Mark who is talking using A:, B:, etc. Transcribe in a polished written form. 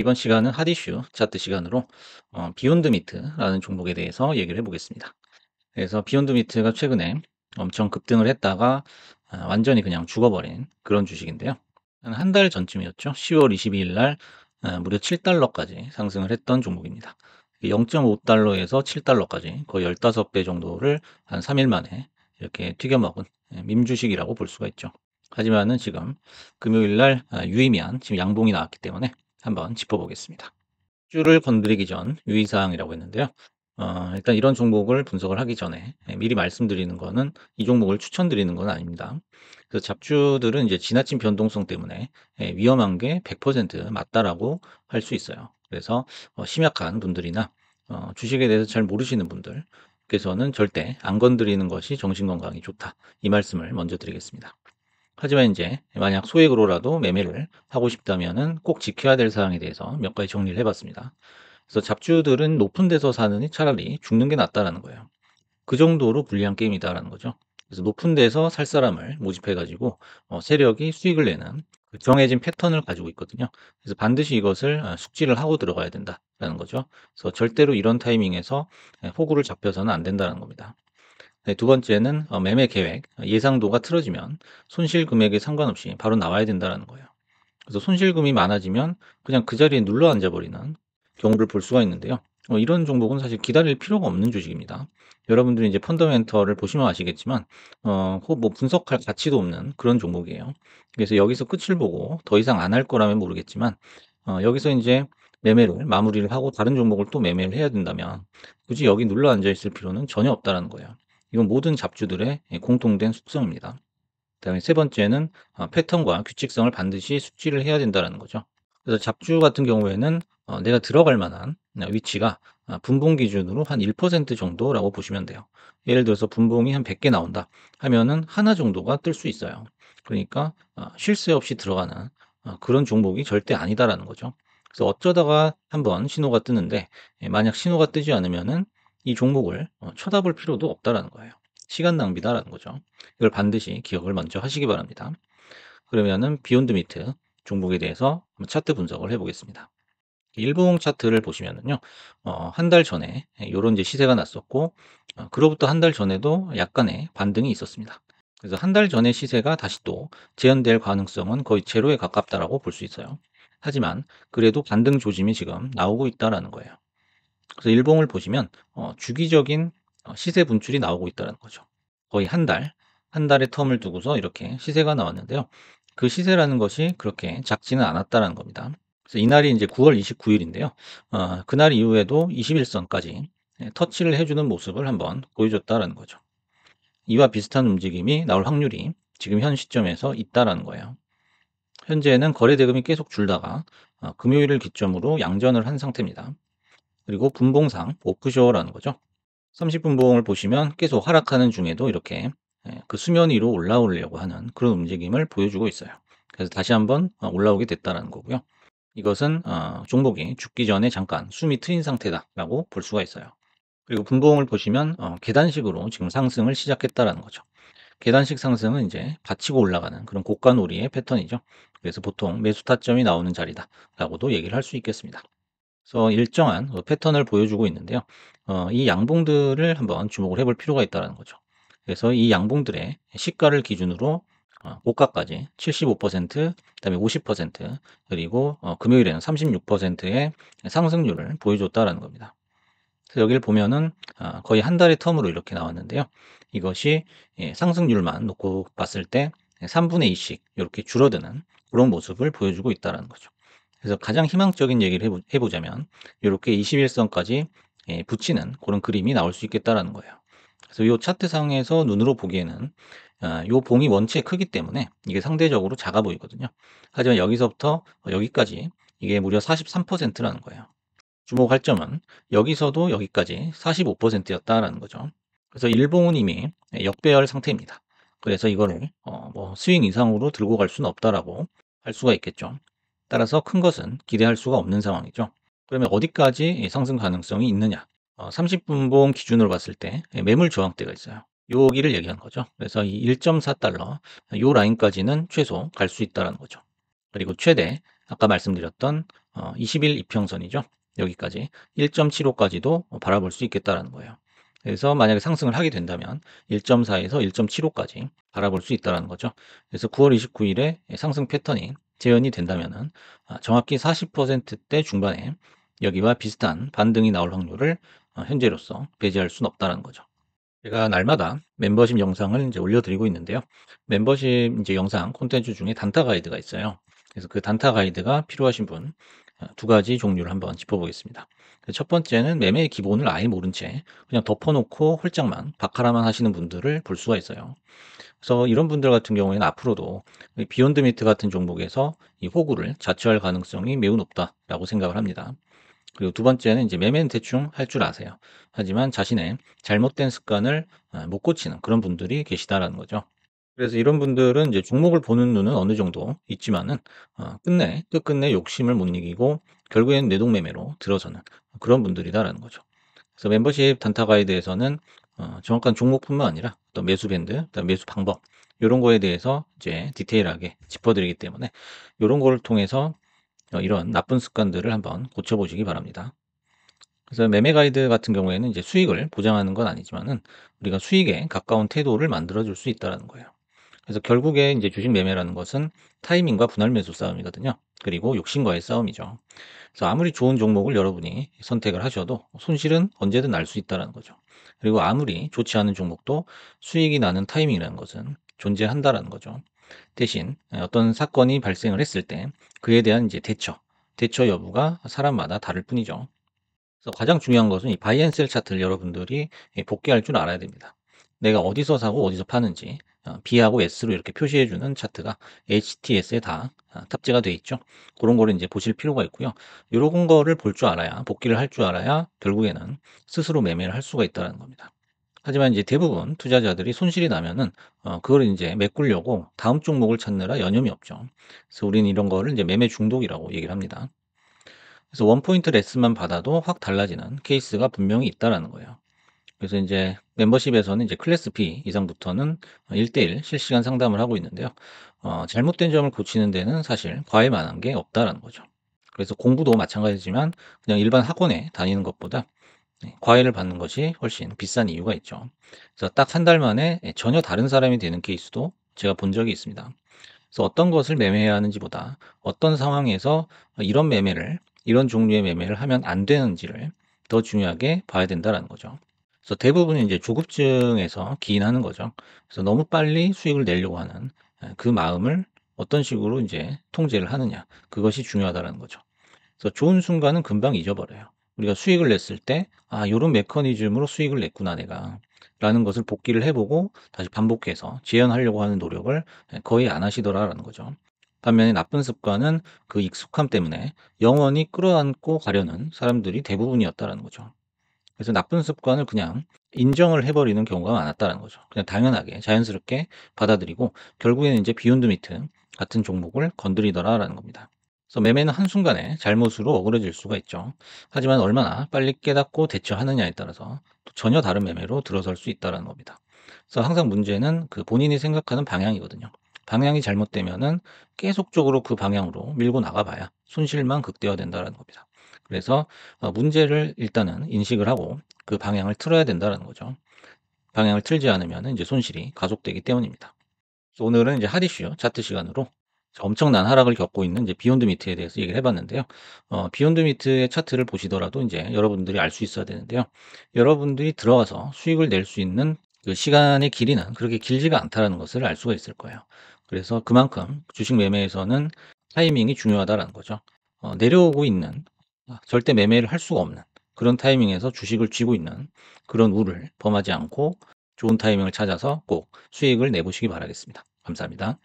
A: 이번 시간은 핫이슈 차트 시간으로 비욘드 미트라는 종목에 대해서 얘기를 해보겠습니다. 그래서 비욘드 미트가 최근에 엄청 급등을 했다가 완전히 그냥 죽어버린 그런 주식인데요. 한 달 전쯤이었죠. 10월 22일 날 무려 7달러까지 상승을 했던 종목입니다. 0.5달러에서 7달러까지 거의 15배 정도를 한 3일 만에 이렇게 튀겨먹은 밈주식이라고 볼 수가 있죠. 하지만은 지금 금요일 날 유의미한 지금 양봉이 나왔기 때문에 한번 짚어보겠습니다. 주를 건드리기 전 유의사항이라고 했는데요. 일단 이런 종목을 분석을 하기 전에 미리 말씀드리는 거는 이 종목을 추천드리는 건 아닙니다. 그래서 잡주들은 이제 지나친 변동성 때문에 위험한 게 100% 맞다라고 할 수 있어요. 그래서 심약한 분들이나 주식에 대해서 잘 모르시는 분들께서는 절대 안 건드리는 것이 정신건강에 좋다. 이 말씀을 먼저 드리겠습니다. 하지만 이제 만약 소액으로라도 매매를 하고 싶다면은 꼭 지켜야 될 사항에 대해서 몇 가지 정리를 해봤습니다. 그래서 잡주들은 높은 데서 사느니 차라리 죽는 게 낫다라는 거예요. 그 정도로 불리한 게임이다라는 거죠. 그래서 높은 데서 살 사람을 모집해가지고 세력이 수익을 내는 그 정해진 패턴을 가지고 있거든요. 그래서 반드시 이것을 숙지를 하고 들어가야 된다라는 거죠. 그래서 절대로 이런 타이밍에서 호구를 잡혀서는 안 된다는 겁니다. 네, 두 번째는 매매 계획, 예상도가 틀어지면 손실 금액에 상관없이 바로 나와야 된다는 거예요. 그래서 손실금이 많아지면 그냥 그 자리에 눌러 앉아버리는 경우를 볼 수가 있는데요. 이런 종목은 사실 기다릴 필요가 없는 주식입니다. 여러분들이 이제 펀더멘털을 보시면 아시겠지만, 뭐 분석할 가치도 없는 그런 종목이에요. 그래서 여기서 끝을 보고 더 이상 안 할 거라면 모르겠지만, 여기서 이제 매매를 마무리를 하고 다른 종목을 또 매매를 해야 된다면 굳이 여기 눌러 앉아 있을 필요는 전혀 없다라는 거예요. 이건 모든 잡주들의 공통된 숙성입니다. 그다음에 세 번째는 패턴과 규칙성을 반드시 숙지를 해야 된다는 거죠. 그래서 잡주 같은 경우에는 내가 들어갈 만한 위치가 분봉 기준으로 한 1% 정도라고 보시면 돼요. 예를 들어서 분봉이 한 100개 나온다 하면은 하나 정도가 뜰 수 있어요. 그러니까 쉴 새 없이 들어가는 그런 종목이 절대 아니다라는 거죠. 그래서 어쩌다가 한번 신호가 뜨는데 만약 신호가 뜨지 않으면은 이 종목을 쳐다볼 필요도 없다라는 거예요. 시간 낭비다라는 거죠. 이걸 반드시 기억을 먼저 하시기 바랍니다. 그러면은 비욘드 미트 종목에 대해서 한번 차트 분석을 해보겠습니다. 일봉 차트를 보시면은요, 한 달 전에 요런 이제 시세가 났었고, 그로부터 한 달 전에도 약간의 반등이 있었습니다. 그래서 한 달 전의 시세가 다시 또 재현될 가능성은 거의 제로에 가깝다라고 볼 수 있어요. 하지만 그래도 반등 조짐이 지금 나오고 있다라는 거예요. 그래서 일봉을 보시면 주기적인 시세 분출이 나오고 있다는 거죠. 거의 한 달의 텀을 두고서 이렇게 시세가 나왔는데요. 그 시세라는 것이 그렇게 작지는 않았다는 겁니다. 그래서 이날이 이제 9월 29일인데요. 그날 이후에도 21선까지 터치를 해주는 모습을 한번 보여줬다라는 거죠. 이와 비슷한 움직임이 나올 확률이 지금 현 시점에서 있다라는 거예요. 현재는 거래 대금이 계속 줄다가 금요일을 기점으로 양전을 한 상태입니다. 그리고 분봉상 오프쇼어라는 거죠. 30분봉을 보시면 계속 하락하는 중에도 이렇게 그 수면 위로 올라오려고 하는 그런 움직임을 보여주고 있어요. 그래서 다시 한번 올라오게 됐다는 거고요. 이것은 종목이 죽기 전에 잠깐 숨이 트인 상태다라고 볼 수가 있어요. 그리고 분봉을 보시면 계단식으로 지금 상승을 시작했다라는 거죠. 계단식 상승은 이제 받치고 올라가는 그런 고가놀이의 패턴이죠. 그래서 보통 매수 타점이 나오는 자리다라고도 얘기를 할 수 있겠습니다. 그래서 일정한 패턴을 보여주고 있는데요. 이 양봉들을 한번 주목을 해볼 필요가 있다는 거죠. 그래서 이 양봉들의 시가를 기준으로 고가까지 75%, 그다음에 50%, 그리고 금요일에는 36%의 상승률을 보여줬다라는 겁니다. 그래서 여기를 보면은 거의 한 달의 텀으로 이렇게 나왔는데요. 이것이 상승률만 놓고 봤을 때 3분의 2씩 이렇게 줄어드는 그런 모습을 보여주고 있다는 거죠. 그래서 가장 희망적인 얘기를 해보자면 이렇게 21선까지 붙이는 그런 그림이 나올 수 있겠다라는 거예요. 그래서 이 차트상에서 눈으로 보기에는 이 봉이 원체 크기 때문에 이게 상대적으로 작아 보이거든요. 하지만 여기서부터 여기까지 이게 무려 43%라는 거예요. 주목할 점은 여기서도 여기까지 45%였다라는 거죠. 그래서 일봉은 이미 역배열 상태입니다. 그래서 이거를 뭐 스윙 이상으로 들고 갈 수는 없다라고 할 수가 있겠죠. 따라서 큰 것은 기대할 수가 없는 상황이죠. 그러면 어디까지 상승 가능성이 있느냐? 30분봉 기준으로 봤을 때 매물 저항대가 있어요. 여기를 얘기하는 거죠. 그래서 이 1.4달러 요 라인까지는 최소 갈 수 있다는 거죠. 그리고 최대 아까 말씀드렸던 20일 이평선이죠. 여기까지 1.75까지도 바라볼 수 있겠다라는 거예요. 그래서 만약에 상승을 하게 된다면 1.4에서 1.75까지 바라볼 수 있다라는 거죠. 그래서 9월 29일에 상승 패턴이 재현이 된다면은 정확히 40%대 중반에 여기와 비슷한 반등이 나올 확률을 현재로서 배제할 수는 없다는 거죠. 제가 날마다 멤버십 영상을 이제 올려드리고 있는데요. 멤버십 이제 영상 콘텐츠 중에 단타 가이드가 있어요. 그래서 그 단타 가이드가 필요하신 분, 두 가지 종류를 한번 짚어보겠습니다. 첫 번째는 매매의 기본을 아예 모른 채 그냥 덮어놓고 홀짝만, 바카라만 하시는 분들을 볼 수가 있어요. 그래서 이런 분들 같은 경우에는 앞으로도 비욘드 미트 같은 종목에서 이 호구를 자처할 가능성이 매우 높다라고 생각을 합니다. 그리고 두 번째는 이제 매매는 대충 할 줄 아세요. 하지만 자신의 잘못된 습관을 못 고치는 그런 분들이 계시다라는 거죠. 그래서 이런 분들은 이제 종목을 보는 눈은 어느 정도 있지만은 끝끝내 욕심을 못 이기고 결국에는 내동매매로 들어서는 그런 분들이다라는 거죠. 그래서 멤버십 단타 가이드에서는 정확한 종목뿐만 아니라 또 매수 밴드, 그다음 매수 방법 요런 거에 대해서 이제 디테일하게 짚어드리기 때문에 요런 거를 통해서 이런 나쁜 습관들을 한번 고쳐보시기 바랍니다. 그래서 매매 가이드 같은 경우에는 이제 수익을 보장하는 건 아니지만은 우리가 수익에 가까운 태도를 만들어 줄 수 있다라는 거예요. 그래서 결국에 이제 주식 매매라는 것은 타이밍과 분할 매수 싸움이거든요. 그리고 욕심과의 싸움이죠. 그래서 아무리 좋은 종목을 여러분이 선택을 하셔도 손실은 언제든 날 수 있다라는 거죠. 그리고 아무리 좋지 않은 종목도 수익이 나는 타이밍이라는 것은 존재한다라는 거죠. 대신 어떤 사건이 발생을 했을 때 그에 대한 이제 대처 여부가 사람마다 다를 뿐이죠. 그래서 가장 중요한 것은 이 바이 앤 셀 차트를 여러분들이 복귀할 줄 알아야 됩니다. 내가 어디서 사고 어디서 파는지 B하고 S로 이렇게 표시해 주는 차트가 HTS에 다 탑재가 되어 있죠. 그런 거를 이제 보실 필요가 있고요. 이런 거를 볼 줄 알아야 복귀를 할 줄 알아야 결국에는 스스로 매매를 할 수가 있다는 겁니다. 하지만 이제 대부분 투자자들이 손실이 나면은 그걸 이제 메꾸려고 다음 종목을 찾느라 여념이 없죠. 그래서 우리는 이런 거를 이제 매매 중독이라고 얘기를 합니다. 그래서 원 포인트 레슨만 받아도 확 달라지는 케이스가 분명히 있다라는 거예요. 그래서 이제 멤버십에서는 이제 클래스 B 이상부터는 1대1 실시간 상담을 하고 있는데요. 잘못된 점을 고치는 데는 사실 과외 만한 게 없다라는 거죠. 그래서 공부도 마찬가지지만 그냥 일반 학원에 다니는 것보다 과외를 받는 것이 훨씬 비싼 이유가 있죠. 그래서 딱 한 달 만에 전혀 다른 사람이 되는 케이스도 제가 본 적이 있습니다. 그래서 어떤 것을 매매해야 하는지보다 어떤 상황에서 이런 매매를, 이런 종류의 매매를 하면 안 되는지를 더 중요하게 봐야 된다라는 거죠. 그래서 대부분이 이제 조급증에서 기인하는 거죠. 그래서 너무 빨리 수익을 내려고 하는 그 마음을 어떤 식으로 이제 통제를 하느냐. 그것이 중요하다는 거죠. 그래서 좋은 순간은 금방 잊어버려요. 우리가 수익을 냈을 때, 요런 메커니즘으로 수익을 냈구나, 내가. 라는 것을 복기를 해보고 다시 반복해서 재현하려고 하는 노력을 거의 안 하시더라라는 거죠. 반면에 나쁜 습관은 그 익숙함 때문에 영원히 끌어안고 가려는 사람들이 대부분이었다라는 거죠. 그래서 나쁜 습관을 그냥 인정을 해버리는 경우가 많았다는 거죠. 그냥 당연하게 자연스럽게 받아들이고 결국에는 이제 비욘드 미트 같은 종목을 건드리더라라는 겁니다. 그래서 매매는 한순간에 잘못으로 억울해질 수가 있죠. 하지만 얼마나 빨리 깨닫고 대처하느냐에 따라서 또 전혀 다른 매매로 들어설 수 있다는 겁니다. 그래서 항상 문제는 그 본인이 생각하는 방향이거든요. 방향이 잘못되면은 계속적으로 그 방향으로 밀고 나가봐야 손실만 극대화된다는 겁니다. 그래서 문제를 일단은 인식을 하고 그 방향을 틀어야 된다는 거죠. 방향을 틀지 않으면 이제 손실이 가속되기 때문입니다. 그래서 오늘은 이제 핫 이슈 차트 시간으로 엄청난 하락을 겪고 있는 이제 비욘드 미트에 대해서 얘기를 해봤는데요. 비욘드 미트의 차트를 보시더라도 이제 여러분들이 알 수 있어야 되는데요. 여러분들이 들어가서 수익을 낼 수 있는 그 시간의 길이는 그렇게 길지가 않다는 것을 알 수가 있을 거예요. 그래서 그만큼 주식 매매에서는 타이밍이 중요하다는 거죠. 내려오고 있는 절대 매매를 할 수가 없는 그런 타이밍에서 주식을 쥐고 있는 그런 우를 범하지 않고 좋은 타이밍을 찾아서 꼭 수익을 내보시기 바라겠습니다. 감사합니다.